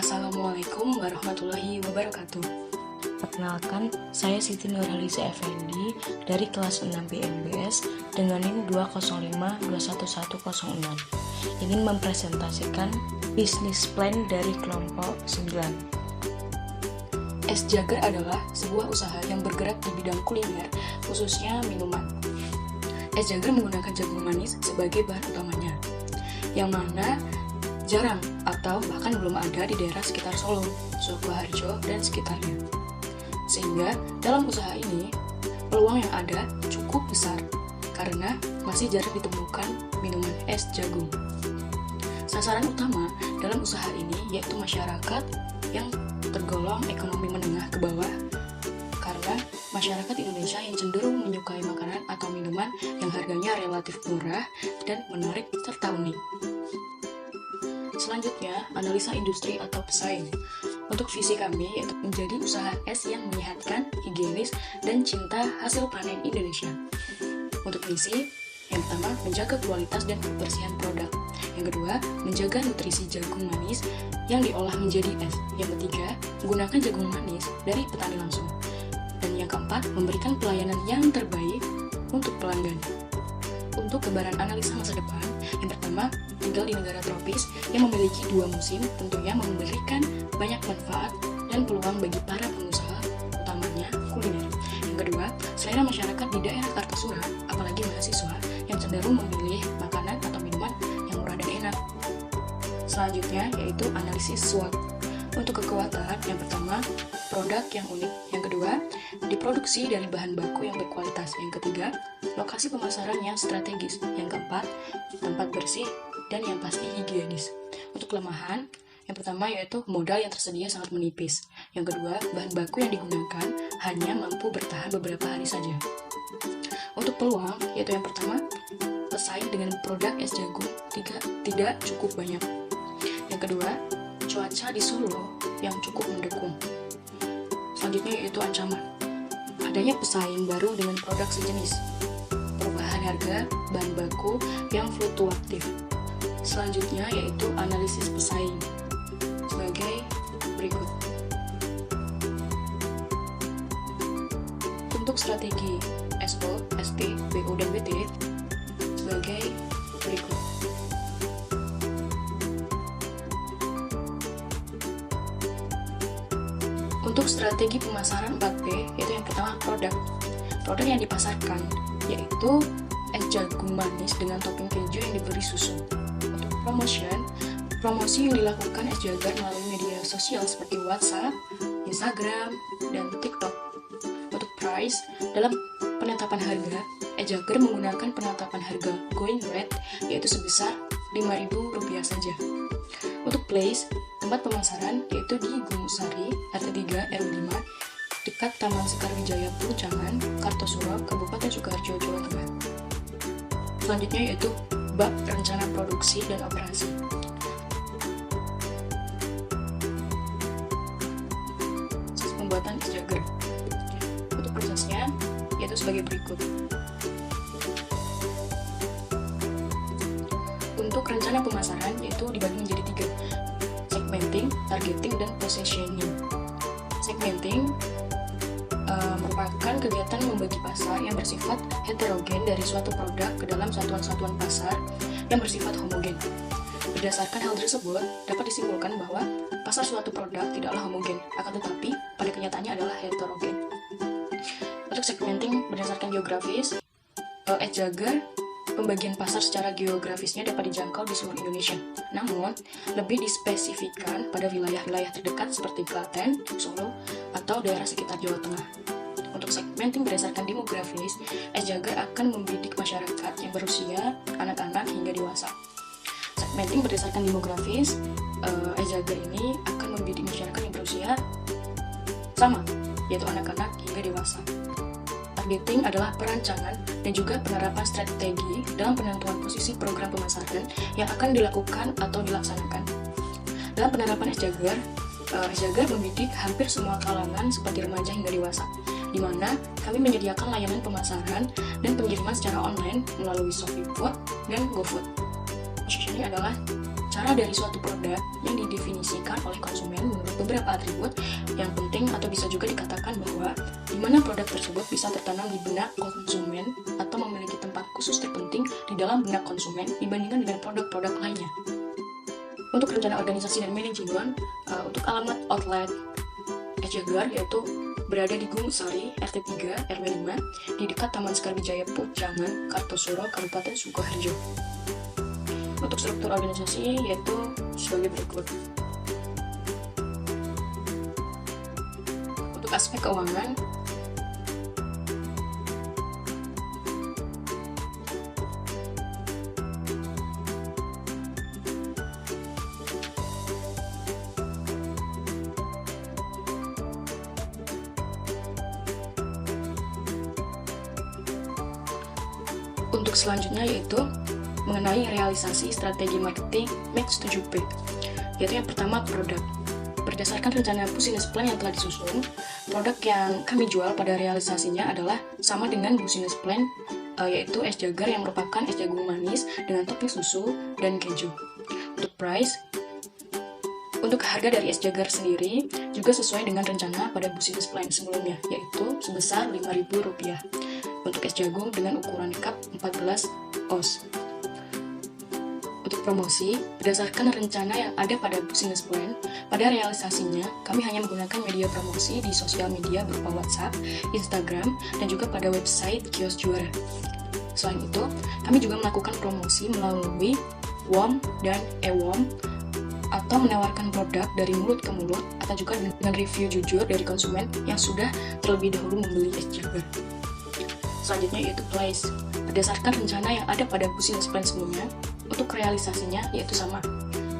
Assalamualaikum warahmatullahi wabarakatuh. Perkenalkan, saya Siti Nurhaliza Effendi dari kelas 6 BMBS dengan NIM 205211106. Ingin mempresentasikan bisnis plan dari kelompok 9. Es Jager adalah sebuah usaha yang bergerak di bidang kuliner, khususnya minuman. Es Jager menggunakan jagung manis sebagai bahan utamanya, yang mana jarang atau bahkan belum ada di daerah sekitar Solo, Sukoharjo, dan sekitarnya. Sehingga dalam usaha ini, peluang yang ada cukup besar karena masih jarang ditemukan minuman es jagung. Sasaran utama dalam usaha ini yaitu masyarakat yang tergolong ekonomi menengah ke bawah, karena masyarakat Indonesia yang cenderung menyukai makanan atau minuman yang harganya relatif murah dan menarik serta unik. Selanjutnya, analisa industri atau pesaing. Untuk visi kami yaitu menjadi usaha es yang menyehatkan, higienis, dan cinta hasil panen Indonesia. Untuk misi, yang pertama, menjaga kualitas dan kebersihan produk. Yang kedua, menjaga nutrisi jagung manis yang diolah menjadi es. Yang ketiga, menggunakan jagung manis dari petani langsung. Dan yang keempat, memberikan pelayanan yang terbaik untuk pelanggan. Untuk gambaran analisa masa depan, yang pertama, tinggal di negara tropis yang memiliki 2 musim tentunya memberikan banyak manfaat dan peluang bagi para pengusaha, utamanya kuliner. Yang kedua, selera masyarakat di daerah Kartosura, apalagi mahasiswa yang cenderung memilih makanan atau minuman yang murah dan enak. Selanjutnya, yaitu analisis SWOT. Untuk kekuatan, yang pertama, produk yang unik. Yang kedua, diproduksi dari bahan baku yang berkualitas. Yang ketiga, lokasi pemasaran yang strategis. Yang keempat, tempat bersih dan yang pasti higienis. Untuk kelemahan, yang pertama yaitu modal yang tersedia sangat menipis. Yang kedua, bahan baku yang digunakan hanya mampu bertahan beberapa hari saja. Untuk peluang, yaitu yang pertama, pesaing dengan produk es jagung tidak cukup banyak. Yang kedua, cuaca di Solo yang cukup mendukung. Selanjutnya yaitu ancaman. Adanya pesaing baru dengan produk sejenis. Perubahan harga bahan baku yang fluktuatif. Selanjutnya yaitu analisis pesaing sebagai berikut. Untuk strategi SO, ST, BO, dan BT sebagai berikut. Untuk strategi pemasaran 4P, yaitu yang pertama produk. Produk yang dipasarkan yaitu es jagung manis dengan topping keju yang diberi susu. Untuk promosi yang dilakukan es Jager melalui media sosial seperti WhatsApp, Instagram, dan TikTok. Untuk price, dalam penetapan harga, es Jager menggunakan penetapan harga going rate yaitu sebesar Rp5.000 saja. Untuk place, tempat pemasaran yaitu di Gungusari, RT 3 RW 5, dekat Taman Sekar Wijaya Puncangan, Kartosura, Kabupaten Sukoharjo, Jawa Tengah. Selanjutnya yaitu bab rencana produksi dan operasi. Proses pembuatan es Jager. Untuk prosesnya yaitu sebagai berikut. Untuk rencana pemasaran yaitu dibagi menjadi 3. Segmenting, targeting, dan positioning. Segmenting merupakan kegiatan membagi pasar yang bersifat heterogen dari suatu produk ke dalam satuan-satuan pasar yang bersifat homogen. Berdasarkan hal tersebut, dapat disimpulkan bahwa pasar suatu produk tidaklah homogen, akan tetapi pada kenyataannya adalah heterogen. Untuk segmenting berdasarkan geografis, es Jager pembagian pasar secara geografisnya dapat dijangkau di seluruh Indonesia. Namun, lebih dispesifikkan pada wilayah-wilayah terdekat seperti Klaten, Solo, atau daerah sekitar Jawa Tengah. Untuk segmenting berdasarkan demografis, es Jager akan membidik masyarakat yang berusia anak-anak hingga dewasa. Segmenting berdasarkan demografis, es Jager ini akan membidik masyarakat yang berusia sama, yaitu anak-anak hingga dewasa. Targeting adalah perancangan dan juga penerapan strategi dalam penentuan posisi program pemasaran yang akan dilakukan atau dilaksanakan. Dalam penerapan es Jager membidik hampir semua kalangan seperti remaja hingga dewasa, di mana kami menyediakan layanan pemasaran dan pengiriman secara online melalui ShopeeFood dan GoFood. Ini adalah cara dari suatu produk yang didefinisikan oleh konsumen menurut beberapa atribut yang penting, atau bisa juga dikatakan bahwa di mana produk tersebut bisa tertanam di benak konsumen atau memiliki tempat khusus terpenting di dalam benak konsumen dibandingkan dengan produk-produk lainnya. Untuk rencana organisasi dan manajemen, untuk alamat outlet Es Jagar yaitu berada di Gunung Sari, RT 3, RW 5, di dekat Taman Skarwijaya Pujangan, Kartosuro, Kabupaten Sukoharjo. Untuk struktur organisasi yaitu sebagai berikut. Untuk aspek keuangan, untuk selanjutnya yaitu mengenai realisasi strategi marketing Match 7P, yaitu yang pertama produk. Berdasarkan rencana business plan yang telah disusun, produk yang kami jual pada realisasinya adalah sama dengan business plan, yaitu es jagar yang merupakan es jagung manis dengan topping susu dan keju. Untuk price, untuk harga dari es jagar sendiri juga sesuai dengan rencana pada business plan sebelumnya, yaitu sebesar Rp5.000 untuk es jagung dengan ukuran cup 14 oz. Untuk promosi, berdasarkan rencana yang ada pada business plan, pada realisasinya kami hanya menggunakan media promosi di sosial media berupa WhatsApp, Instagram, dan juga pada website Kios Juara. Selain itu, kami juga melakukan promosi melalui WOM dan e-WOM, atau menawarkan produk dari mulut ke mulut, atau juga dengan review jujur dari konsumen yang sudah terlebih dahulu membeli es jagar. Selanjutnya yaitu place. Berdasarkan rencana yang ada pada business plan sebelumnya, untuk realisasinya yaitu sama.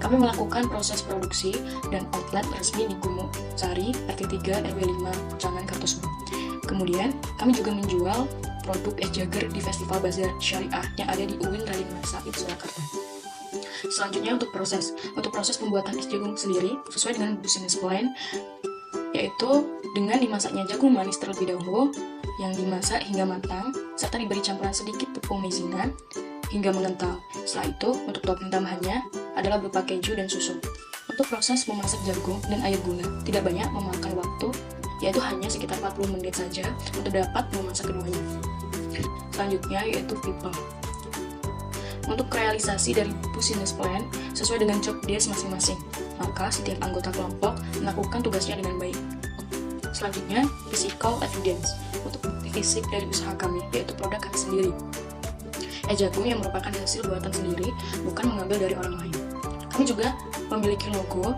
Kami melakukan proses produksi dan outlet resmi di Gunung Sari, RT 3, RW 5, Pujangan, Kartosuro. Kemudian, kami juga menjual produk es jagar di Festival Bazar Syariah yang ada di UIN Raden Said, Surakarta. Selanjutnya untuk proses. Untuk proses pembuatan es jagung sendiri, sesuai dengan business plan, yaitu dengan dimasaknya jagung manis terlebih dahulu, yang dimasak hingga matang, serta diberi campuran sedikit tepung maizena hingga mengental. Setelah itu, untuk topping tambahannya adalah berupa keju dan susu. Untuk proses memasak jagung dan air gula tidak banyak memakan waktu, yaitu hanya sekitar 40 menit saja untuk dapat memasak keduanya. Selanjutnya yaitu people. Untuk realisasi dari business plan sesuai dengan job desk masing-masing, maka setiap anggota kelompok melakukan tugasnya dengan baik. Selanjutnya, physical evidence. Untuk bukti fisik dari usaha kami, yaitu produk kami sendiri. Es jagung yang merupakan hasil buatan sendiri, bukan mengambil dari orang lain. Kami juga memiliki logo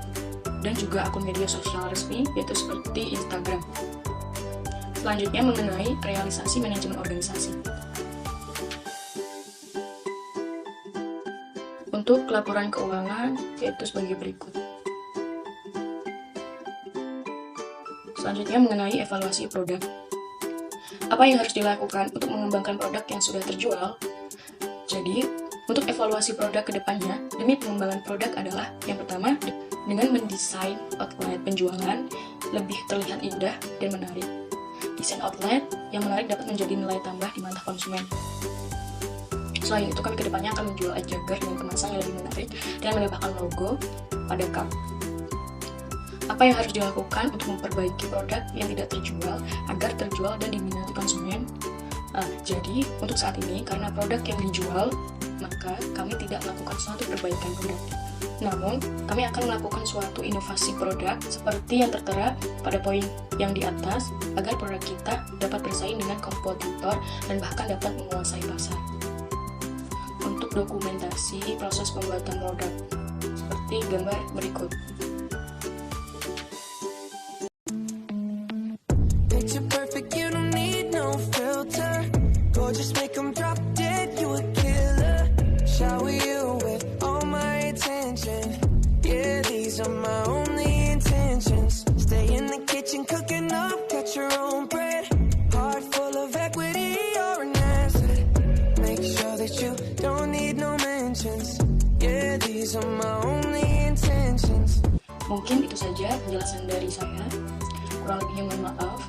dan juga akun media sosial resmi, yaitu seperti Instagram. Selanjutnya mengenai realisasi manajemen organisasi. Untuk laporan keuangan, yaitu sebagai berikut. Selanjutnya mengenai evaluasi produk. Apa yang harus dilakukan untuk mengembangkan produk yang sudah terjual? Jadi, untuk evaluasi produk ke depannya, demi pengembangan produk adalah yang pertama, dengan mendesain outlet penjualan lebih terlihat indah dan menarik. Desain outlet yang menarik dapat menjadi nilai tambah di mata konsumen. Selain itu, kami ke depannya akan menjual es jagar dengan kemasan yang lebih menarik dan menambahkan logo pada cup. Apa yang harus dilakukan untuk memperbaiki produk yang tidak terjual agar terjual dan diminati konsumen? Jadi, untuk saat ini, karena produk yang dijual, maka kami tidak melakukan suatu perbaikan produk. Namun, kami akan melakukan suatu inovasi produk seperti yang tertera pada poin yang di atas agar produk kita dapat bersaing dengan kompetitor dan bahkan dapat menguasai pasar. Untuk dokumentasi proses pembuatan produk, seperti gambar berikut. Picture perfect, you don't need no filter. Gorgeous, make them drop dead, you a killer. Shower you with all my attention. Yeah, these are my only intentions. Stay in the kitchen, cooking up, got your own bread. Heart full of equity, you're an asset. Make sure that you don't need no mentions. Yeah, these are my only intentions. Mungkin itu saja penjelasan dari saya. Kurang lebihnya mohon maaf.